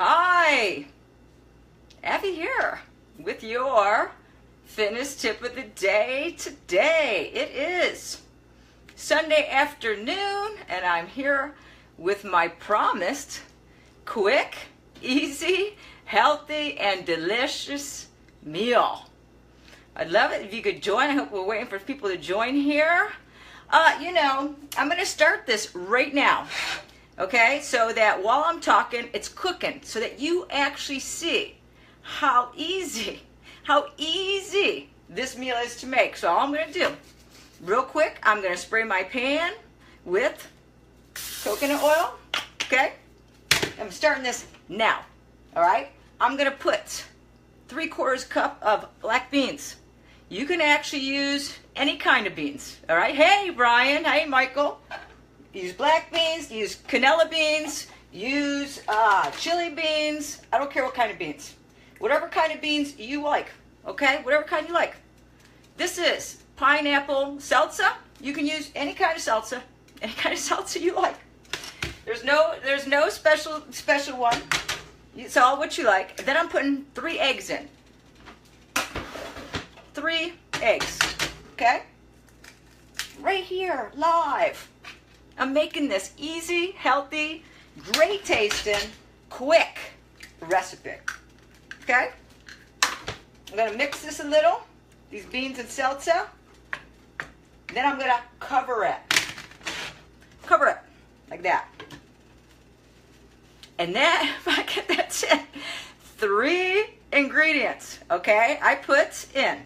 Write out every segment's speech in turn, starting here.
Hi, Abby here with your fitness tip of the day today. It is Sunday afternoon and I'm here with my promised quick, easy, healthy, and delicious meal. I'd love it if you could join. I hope we're waiting for people to join here. I'm going to start this right now. Okay, so that while I'm talking, it's cooking, so that you actually see how easy this meal is to make. So all I'm going to do, real quick, I'm going to spray my pan with coconut oil. Okay, I'm starting this now. All right, I'm going to put 3/4 cup of black beans. You can actually use any kind of beans. All right, hey Brian, hey Michael. Use black beans, use canola beans, use chili beans. I don't care what kind of beans. Whatever kind of beans you like, okay? Whatever kind you like. This is pineapple salsa. You can use any kind of salsa you like. There's no special one. It's all what you like. Then I'm putting 3 eggs in. 3 eggs, okay? Right here, live. I'm making this easy, healthy, great tasting, quick recipe. Okay? I'm going to mix this a little, these beans and salsa. Then I'm going to cover it. Cover it like that. And then, that's it. 3 ingredients, okay? I put in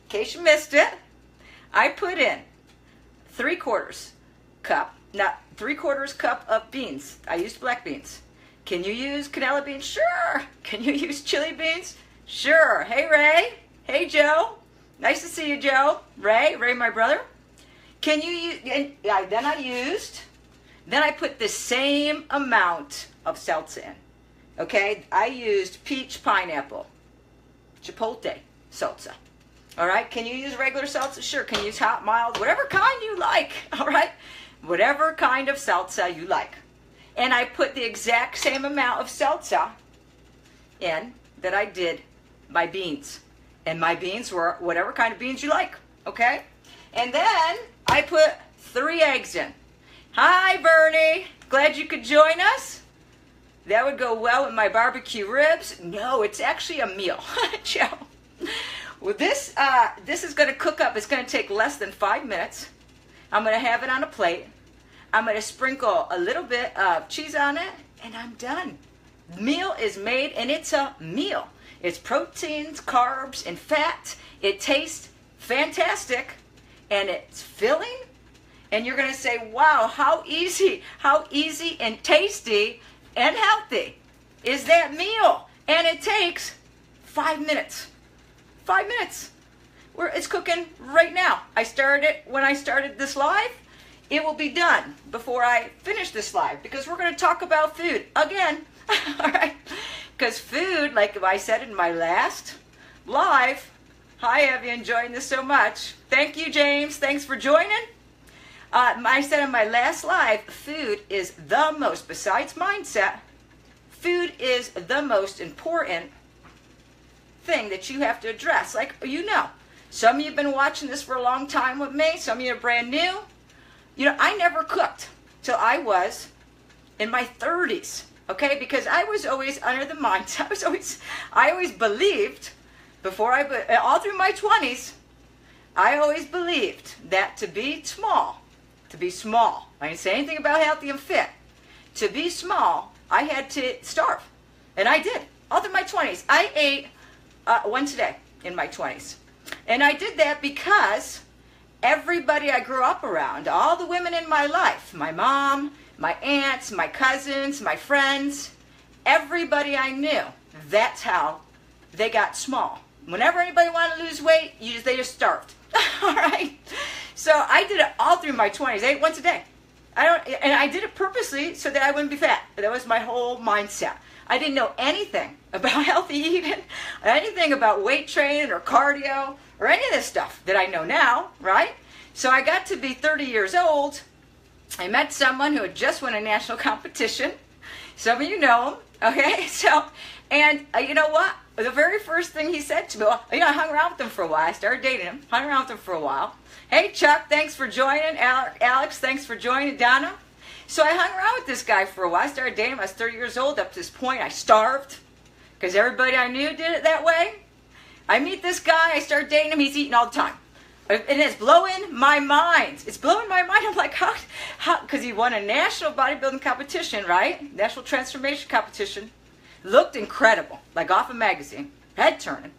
case you missed it, I put in 3/4 cup. Not 3/4 cup of beans. I used black beans. Can you use canola beans? Sure. Can you use chili beans? Sure. Hey Ray. Hey Joe. Nice to see you, Joe. Ray, my brother. Can you use? Then I put the same amount of salsa in. Okay. I used peach pineapple, chipotle salsa. All right. Can you use regular salsa? Sure. Can you use hot, mild, whatever kind you like. All right. Whatever kind of salsa you like. And I put the exact same amount of salsa in that I did my beans. And my beans were whatever kind of beans you like, okay? And then I put 3 eggs in. Hi, Bernie. Glad you could join us. That would go well with my barbecue ribs. No, it's actually a meal, Joe. Well, this is going to cook up. It's going to take less than 5 minutes. I'm going to have it on a plate. I'm going to sprinkle a little bit of cheese on it, and I'm done. The meal is made, and it's a meal. It's proteins, carbs, and fat. It tastes fantastic, and it's filling. And you're going to say, wow, how easy and tasty and healthy is that meal? And it takes 5 minutes. 5 minutes. It's cooking right now. I started it when I started this live. It will be done before I finish this live because we're going to talk about food again. All right? Because food, like I said in my last live, hi, have you enjoying this so much? Thank you, James. Thanks for joining. I said in my last live, food is the most, besides mindset, food is the most important thing that you have to address. Like, some of you have been watching this for a long time with me. Some of you are brand new. I never cooked till I was in my 30s, okay? Because I was always under the mindset. I always believed, all through my 20s, I always believed that to be small, I didn't say anything about healthy and fit. To be small, I had to starve. And I did, all through my 20s. I ate once a day in my 20s. And I did that because everybody I grew up around, all the women in my life, my mom, my aunts, my cousins, my friends, everybody I knew, that's how they got small. Whenever anybody wanted to lose weight, they just starved. All right? So I did it all through my 20s. I ate once a day. And I did it purposely so that I wouldn't be fat. That was my whole mindset. I didn't know anything about healthy eating, anything about weight training or cardio, or any of this stuff that I know now, right? So I got to be 30 years old. I met someone who had just won a national competition. Some of you know him. Okay, so, and you know what? The very first thing he said to me, well, I hung around with him for a while. I started dating him, hung around with him for a while. Hey, Chuck, thanks for joining. Alex, thanks for joining. Donna. So I hung around with this guy for a while. I started dating him. I was 30 years old. Up to this point, I starved because everybody I knew did it that way. I meet this guy. I start dating him. He's eating all the time. And it's blowing my mind. It's blowing my mind. I'm like, how? Because he won a national bodybuilding competition, right? National transformation competition. Looked incredible, like off a magazine, head turning.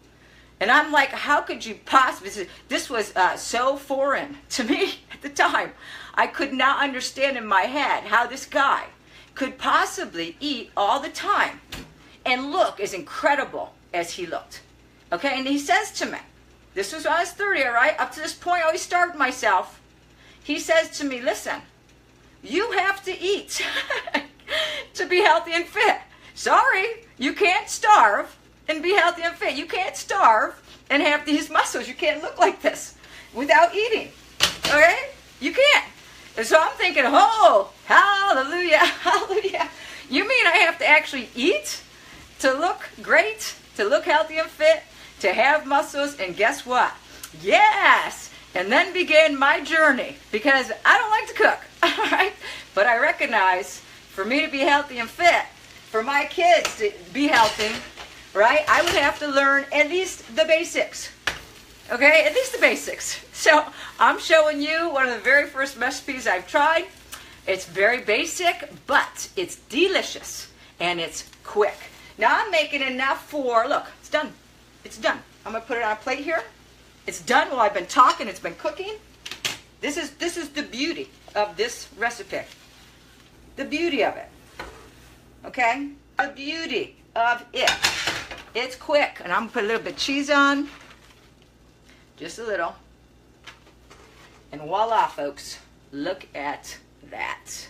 And I'm like, how could you possibly? This was so foreign to me at the time. I could not understand in my head how this guy could possibly eat all the time and look as incredible as he looked. Okay, and he says to me, this was when I was 30, all right? Up to this point, I always starved myself. He says to me, listen, you have to eat to be healthy and fit. Sorry, you can't starve and be healthy and fit. You can't starve and have these muscles. You can't look like this without eating, okay? You can't. And so I'm thinking, oh, hallelujah, hallelujah. You mean I have to actually eat to look great, to look healthy and fit, to have muscles? And guess what? Yes. And then began my journey, because I don't like to cook, all right? But I recognize for me to be healthy and fit, for my kids to be healthy, right, I would have to learn at least the basics, okay? At least the basics. So I'm showing you one of the very first recipes I've tried. It's very basic, but it's delicious, and it's quick. Now I'm making enough for, look, it's done. It's done. I'm going to put it on a plate here. It's done while I've been talking. It's been cooking. This is the beauty of this recipe. The beauty of it. Okay? The beauty of it. It's quick. And I'm going to put a little bit of cheese on. Just a little. And voila, folks. Look at that.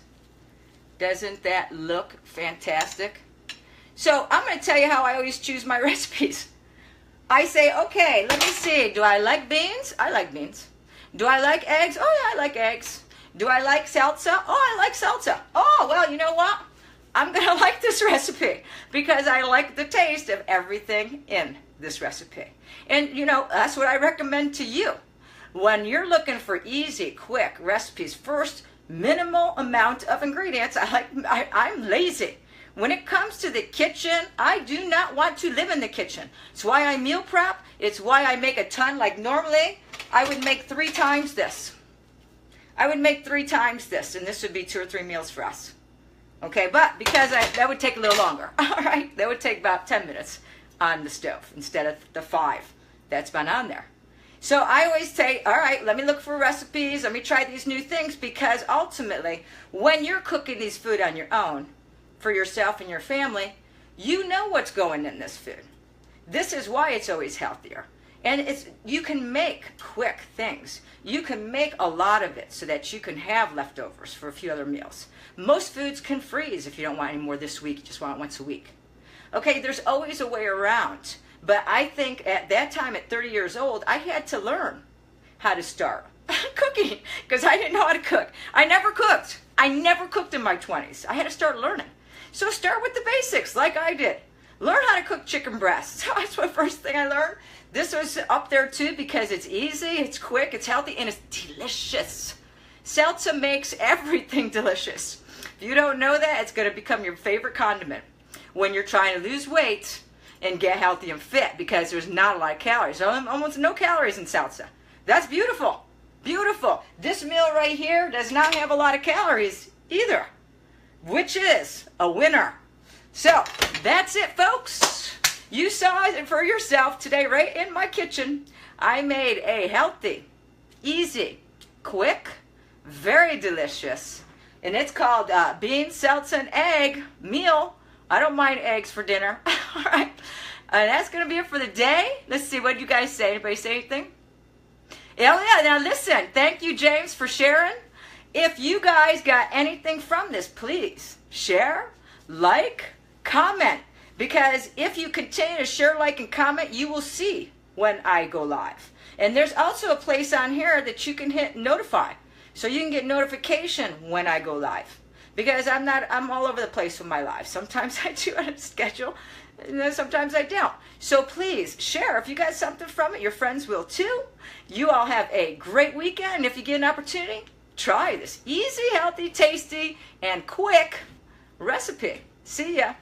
Doesn't that look fantastic? So I'm going to tell you how I always choose my recipes. I say, okay, let me see. Do I like beans? I like beans. Do I like eggs? Oh, yeah, I like eggs. Do I like salsa? Oh, I like salsa. Oh, well, you know what? I'm going to like this recipe because I like the taste of everything in this recipe. And, you know, that's what I recommend to you. When you're looking for easy, quick recipes, first, minimal amount of ingredients. I'm lazy. When it comes to the kitchen, I do not want to live in the kitchen. It's why I meal prep. It's why I make a ton. Like normally, I would make 3 times this. I would make 3 times this, and this would be 2 or 3 meals for us. Okay, but because that would take a little longer. All right, that would take about 10 minutes on the stove instead of the 5 that's been on there. So I always say, all right, let me look for recipes. Let me try these new things, because ultimately, when you're cooking these food on your own, for yourself and your family, you know what's going in this food. This is why it's always healthier. And you can make quick things. You can make a lot of it so that you can have leftovers for a few other meals. Most foods can freeze if you don't want any more this week. You just want it once a week. Okay, there's always a way around. But I think at that time, at 30 years old, I had to learn how to start cooking, because I didn't know how to cook. I never cooked. I never cooked in my 20s. I had to start learning. So start with the basics, like I did. Learn how to cook chicken breasts. That's the first thing I learned. This was up there too, because it's easy, it's quick, it's healthy, and it's delicious. Salsa makes everything delicious. If you don't know that, it's going to become your favorite condiment when you're trying to lose weight and get healthy and fit, because there's not a lot of calories. Almost no calories in salsa. That's beautiful. Beautiful. This meal right here does not have a lot of calories either, which is a winner. So that's it, folks. You saw it for yourself today right in my kitchen. I made a healthy, easy, quick, very delicious, and it's called bean, salsa, and egg meal. I don't mind eggs for dinner. All right. And that's going to be it for the day. Let's see, what do you guys say? Anybody say anything? Oh, yeah. Now, listen. Thank you, James, for sharing. If you guys got anything from this, please share, like, comment. Because if you continue to share, like, and comment, you will see when I go live. And there's also a place on here that you can hit notify, so you can get notification when I go live. because I'm all over the place with my life. Sometimes I do on a schedule, and then sometimes I don't. So please share. If you got something from it, your friends will too. You all have a great weekend. If you get an opportunity, try this easy, healthy, tasty, and quick recipe. See ya.